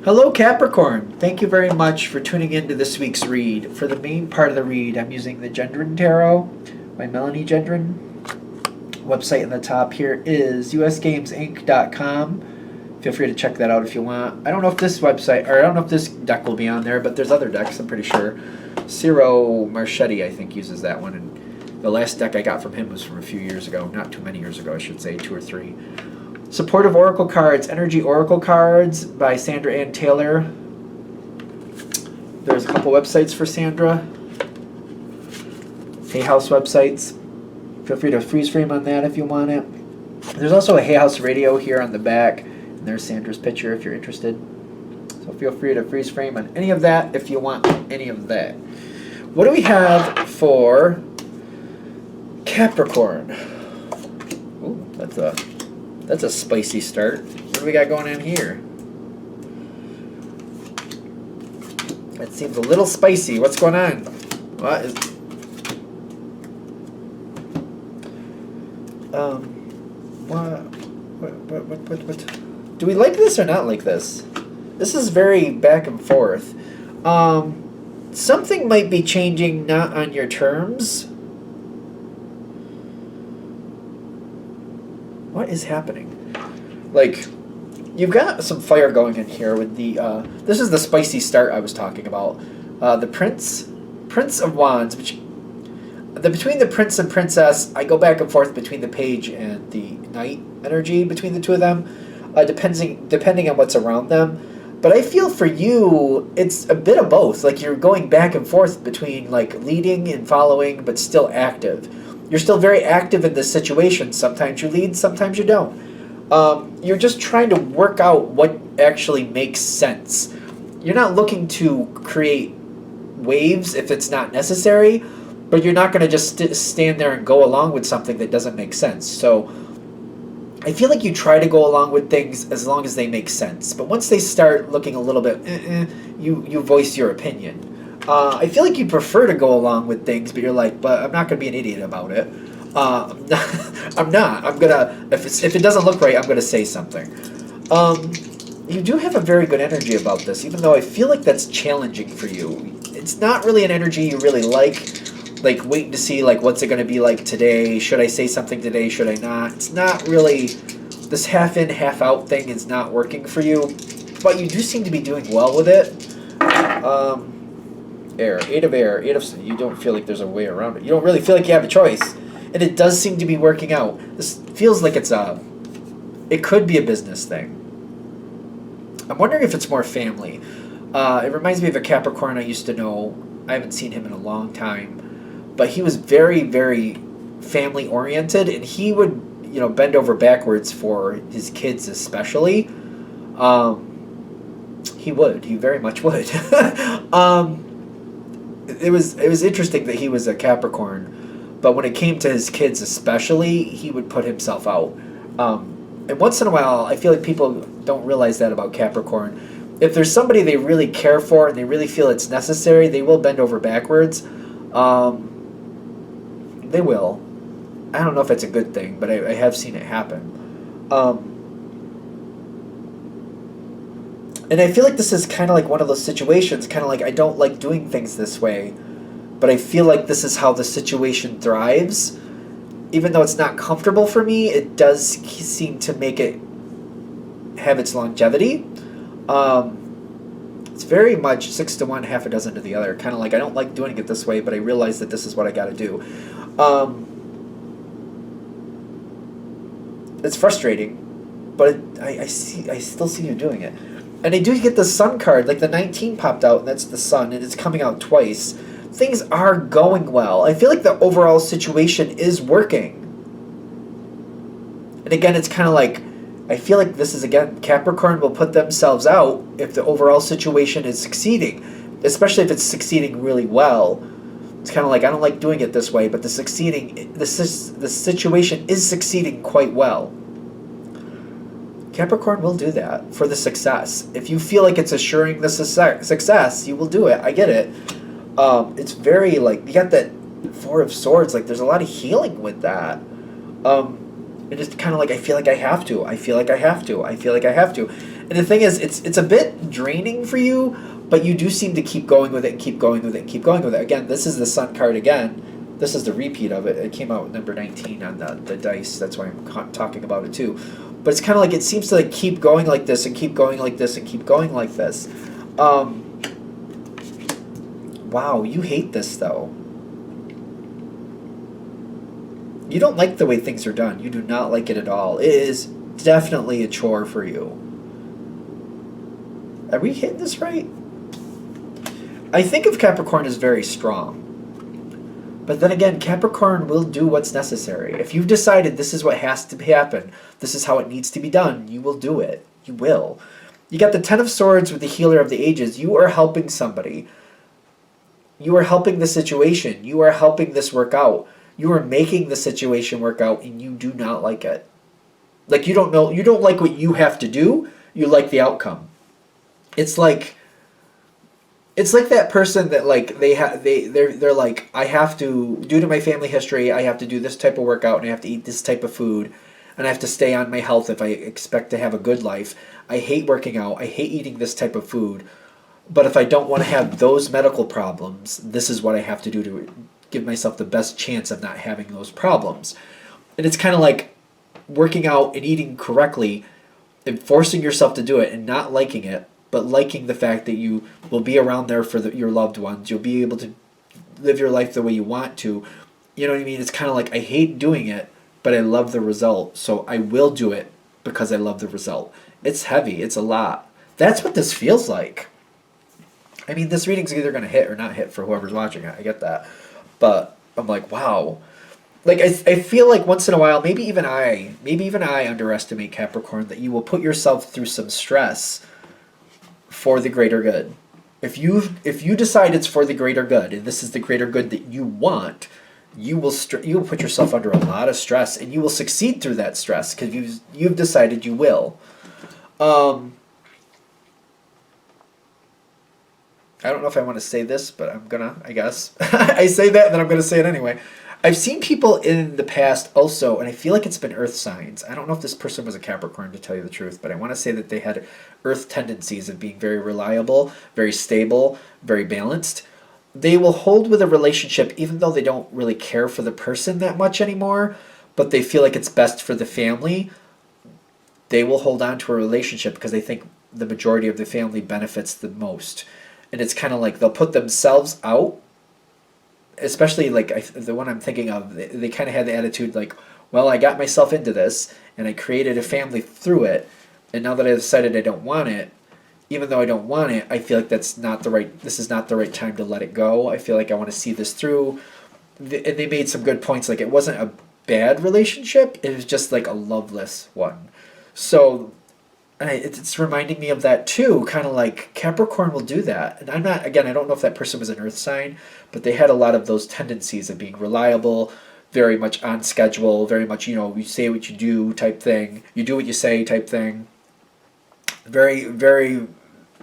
Hello, Capricorn. Thank you very much for tuning in to this week's read. For the main part of the read, I'm using the Gendron Tarot by Melanie Gendron. Website in the top here is usgamesinc.com. Feel free to check that out if you want. I don't know if this website, or I don't know if this deck will be on there, but there's other decks, I'm pretty sure. Ciro Marchetti, I think, uses that one. And the last deck I got from him was from a few years ago. Not too many years ago, I should say, 2 or 3. Supportive Oracle Cards, Energy Oracle Cards by Sandra Ann Taylor. There's a couple websites for Sandra. Hay House websites. Feel free to freeze frame on that if you want it. There's also a Hay House radio here on the back. And there's Sandra's picture if you're interested. So feel free to freeze frame on any of that if you want any of that. What do we have for Capricorn? Ooh, that's a spicy start. What do we got going on here? That seems a little spicy. What's going on? What is... What? Do we like this or not like this? This is very back and forth. Something might be changing not on your terms. What is happening? Like, you've got some fire going in here with the, this is the spicy start I was talking about. The Prince of Wands, between the Prince and Princess, I go back and forth between the Page and the Knight energy between the two of them, depending on what's around them. But I feel for you, it's a bit of both. Like, you're going back and forth between, like, leading and following, but still active. You're still very active in this situation. Sometimes you lead, sometimes you don't. You're just trying to work out what actually makes sense. You're not looking to create waves if it's not necessary, but you're not going to just stand there and go along with something that doesn't make sense. So I feel like you try to go along with things as long as they make sense. But once they start looking a little bit, you voice your opinion. I feel like you prefer to go along with things, but you're like, but I'm not going to be an idiot about it. I'm not. I'm gonna, if it doesn't look right, I'm gonna say something. You do have a very good energy about this, even though I feel like that's challenging for you. It's not really an energy you really like waiting to see, like, what's it gonna be like today? Should I say something today? Should I not? It's not really, this half in, half out thing is not working for you, but you do seem to be doing well with it. Air, 8 of air, 8 of, you don't feel like there's a way around it. You don't really feel like you have a choice. And it does seem to be working out. This feels like it could be a business thing. I'm wondering if it's more family. It reminds me of a Capricorn I used to know. I haven't seen him in a long time. But he was very, very family oriented, and he would, bend over backwards for his kids especially. He very much would. It was interesting that he was a Capricorn. But when it came to his kids especially, he would put himself out. And once in a while, I feel like people don't realize that about Capricorn. If there's somebody they really care for and they really feel it's necessary, they will bend over backwards. They will. I don't know if it's a good thing, but I have seen it happen. And I feel like this is kind of like one of those situations, kind of like I don't like doing things this way, but I feel like this is how the situation thrives. Even though it's not comfortable for me, it does seem to make it have its longevity. It's very much 6 to 1, half a dozen to the other. Kind of like I don't like doing it this way, but I realize that this is what I got to do. It's frustrating, but I still see you doing it. And I do get the Sun card, like the 19 popped out, and that's the Sun, and it's coming out twice. Things are going well. I feel like the overall situation is working. And again, it's kind of like, I feel like this is, again, Capricorn will put themselves out if the overall situation is succeeding, especially if it's succeeding really well. It's kind of like, I don't like doing it this way, but the situation is succeeding quite well. Capricorn will do that for the success. If you feel like it's assuring the success, you will do it. I get it. It's very, like, you got that 4 of Swords. Like, there's a lot of healing with that. It is kind of like, I feel like I have to. I feel like I have to. I feel like I have to. And the thing is, it's a bit draining for you, but you do seem to keep going with it and keep going with it and keep going with it. Again, this is the Sun card again. This is the repeat of it. It came out with number 19 on the dice. That's why I'm talking about it too. But it's kind of like it seems to like keep going like this and keep going like this and keep going like this. Wow, you hate this though. You don't like the way things are done. You do not like it at all. It is definitely a chore for you. Are we hitting this right? I think of Capricorn as very strong. But then again, Capricorn will do what's necessary. If you've decided this is what has to happen, this is how it needs to be done, you will do it. You will. You got the Ten of Swords with the Healer of the Ages. You are helping somebody. You are helping the situation. You are helping this work out. You are making the situation work out, and you do not like it. Like you don't like what you have to do. You like the outcome. It's like that person that like they're like, I have to, due to my family history, I have to do this type of workout and I have to eat this type of food and I have to stay on my health if I expect to have a good life. I hate working out. I hate eating this type of food. But if I don't want to have those medical problems, this is what I have to do to give myself the best chance of not having those problems. And it's kind of like working out and eating correctly and forcing yourself to do it and not liking it, but liking the fact that you will be around there for your loved ones. You'll be able to live your life the way you want to. You know what I mean? It's kind of like I hate doing it, but I love the result. So I will do it because I love the result. It's heavy. It's a lot. That's what this feels like. I mean, this reading's either going to hit or not hit for whoever's watching it. I get that. But I'm like, wow. Like, I feel like once in a while, maybe even I underestimate Capricorn, that you will put yourself through some stress for the greater good. If you decide it's for the greater good, and this is the greater good that you want, you will put yourself under a lot of stress, and you will succeed through that stress because you've decided you will. I don't know if I want to say this, but I'm gonna, I guess. I say that, and then I'm gonna say it anyway. I've seen people in the past also, and I feel like it's been earth signs. I don't know if this person was a Capricorn, to tell you the truth, but I want to say that they had earth tendencies of being very reliable, very stable, very balanced. They will hold with a relationship even though they don't really care for the person that much anymore, but they feel like it's best for the family. They will hold on to a relationship because they think the majority of the family benefits the most. And it's kind of like they'll put themselves out, especially like the one I'm thinking of, they kind of had the attitude like, well, I got myself into this and I created a family through it. And now that I decided I don't want it, even though I don't want it, I feel like this is not the right time to let it go. I feel like I want to see this through. And they made some good points. Like it wasn't a bad relationship. It was just like a loveless one. So it's reminding me of that too, kind of like Capricorn will do that. And I don't know if that person was an earth sign, but they had a lot of those tendencies of being reliable, very much on schedule, very much, you say what you do type thing, you do what you say type thing. Very, very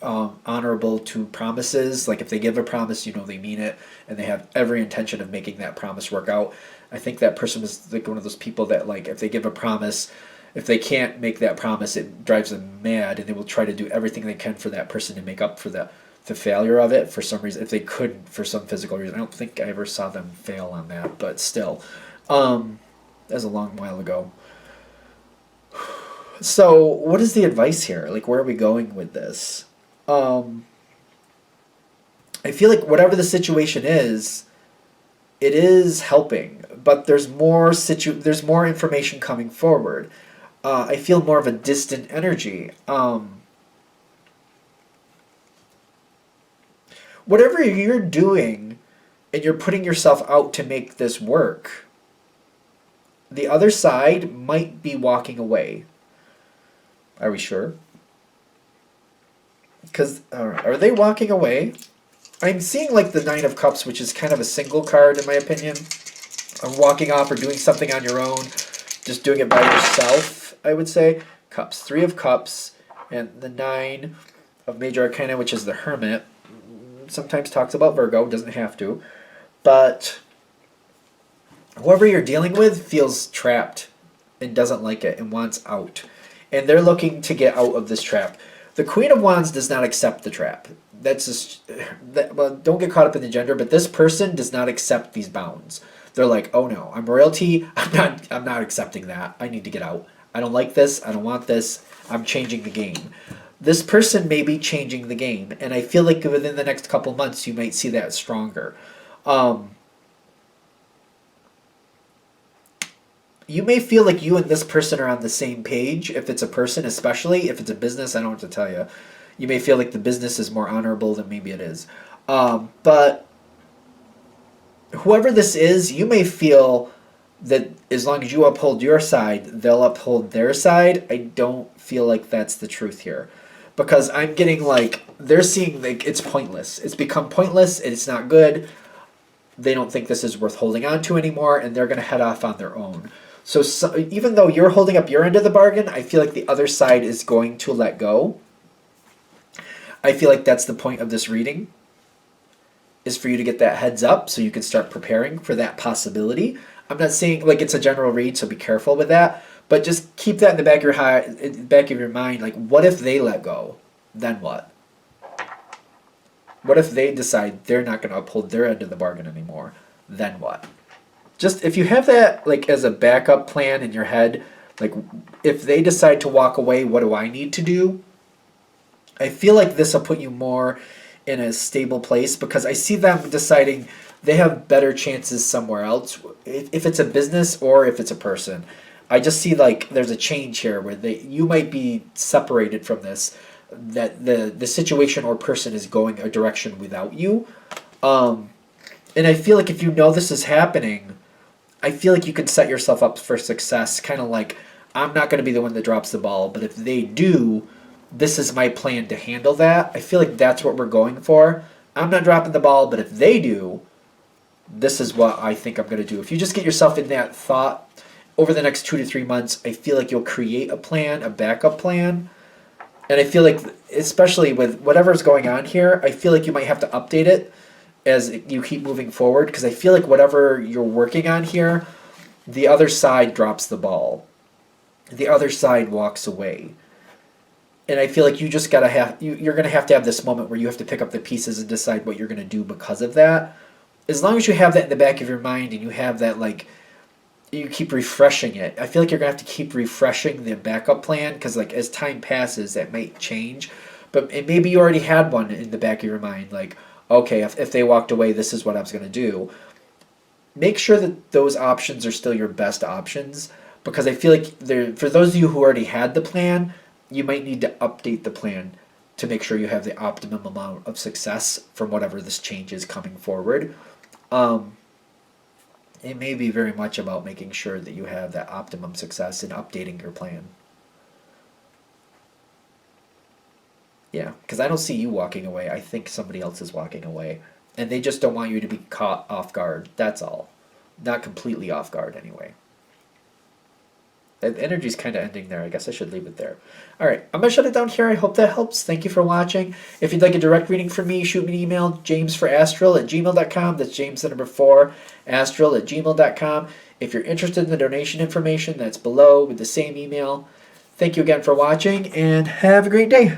honorable to promises. Like if they give a promise, they mean it, and they have every intention of making that promise work out. I think that person was like one of those people that like if they give a promise, if they can't make that promise, it drives them mad, and they will try to do everything they can for that person to make up for the failure of it for some reason. If they couldn't, for some physical reason, I don't think I ever saw them fail on that, but still, that was a long while ago. So, what is the advice here? Like, where are we going with this? I feel like whatever the situation is, it is helping, but there's more information coming forward. I feel more of a distant energy. Whatever you're doing, and you're putting yourself out to make this work, the other side might be walking away. Are we sure? Because, are they walking away? I'm seeing like the Nine of Cups, which is kind of a single card in my opinion. Of walking off or doing something on your own. Just doing it by yourself, I would say. Cups. Three of Cups. And the Nine of Major Arcana, which is the Hermit. Sometimes talks about Virgo. Doesn't have to. But whoever you're dealing with feels trapped and doesn't like it and wants out. and they're looking to get out of this trap. The Queen of Wands does not accept the trap. That's just, well, don't get caught up in the gender, but this person does not accept these bounds. They're like, oh no, I'm royalty. I'm not accepting that. I need to get out. I don't like this. I don't want this. I'm changing the game. This person may be changing the game, and I feel like within the next couple months you might see that stronger. You may feel like you and this person are on the same page, if it's a person, especially if it's a business. I don't know what to tell you. You may feel like the business is more honorable than maybe it is. But whoever this is, you may feel that as long as you uphold your side, they'll uphold their side. I don't feel like that's the truth here. Because I'm getting like, they're seeing like it's pointless. It's become pointless. It's not good. They don't think this is worth holding on to anymore, and they're going to head off on their own. So even though you're holding up your end of the bargain, I feel like the other side is going to let go. I feel like that's the point of this reading, is for you to get that heads up so you can start preparing for that possibility. I'm not saying like it's a general read, so be careful with that, but just keep that in the back of your mind. Like, what if they let go? Then what? What if they decide they're not going to uphold their end of the bargain anymore? Then what? Just if you have that like as a backup plan in your head, like if they decide to walk away, what do I need to do? I feel like this will put you more in a stable place, because I see them deciding they have better chances somewhere else. If it's a business or if it's a person, I just see like there's a change here where you might be separated from this, that the situation or person is going a direction without you. And I feel like if you know this is happening, I feel like you can set yourself up for success. Kind of like, I'm not going to be the one that drops the ball, but if they do, this is my plan to handle that. I feel like that's what we're going for. I'm not dropping the ball, but if they do, this is what I think I'm going to do. If you just get yourself in that thought over the next 2 to 3 months, I feel like you'll create a plan, a backup plan. And I feel like, especially with whatever's going on here, I feel like you might have to update it as you keep moving forward, because I feel like whatever you're working on here, the other side drops the ball. The other side walks away. And I feel like you just you're going to have this moment where you have to pick up the pieces and decide what you're going to do because of that. As long as you have that in the back of your mind and you have that, like, you keep refreshing it. I feel like you're going to have to keep refreshing the backup plan, because like as time passes, that might change. But maybe you already had one in the back of your mind, like, okay, if they walked away, this is what I was going to do. Make sure that those options are still your best options, because I feel like for those of you who already had the plan, you might need to update the plan to make sure you have the optimum amount of success from whatever this change is coming forward. It may be very much about making sure that you have that optimum success in updating your plan. Yeah, because I don't see you walking away. I think somebody else is walking away. And they just don't want you to be caught off guard. That's all. Not completely off guard, anyway. The energy's kind of ending there. I guess I should leave it there. All right, I'm going to shut it down here. I hope that helps. Thank you for watching. If you'd like a direct reading from me, shoot me an email, jamesforastral@gmail.com. That's James, the number 4, astral@gmail.com. If you're interested in the donation information, that's below with the same email. Thank you again for watching, and have a great day.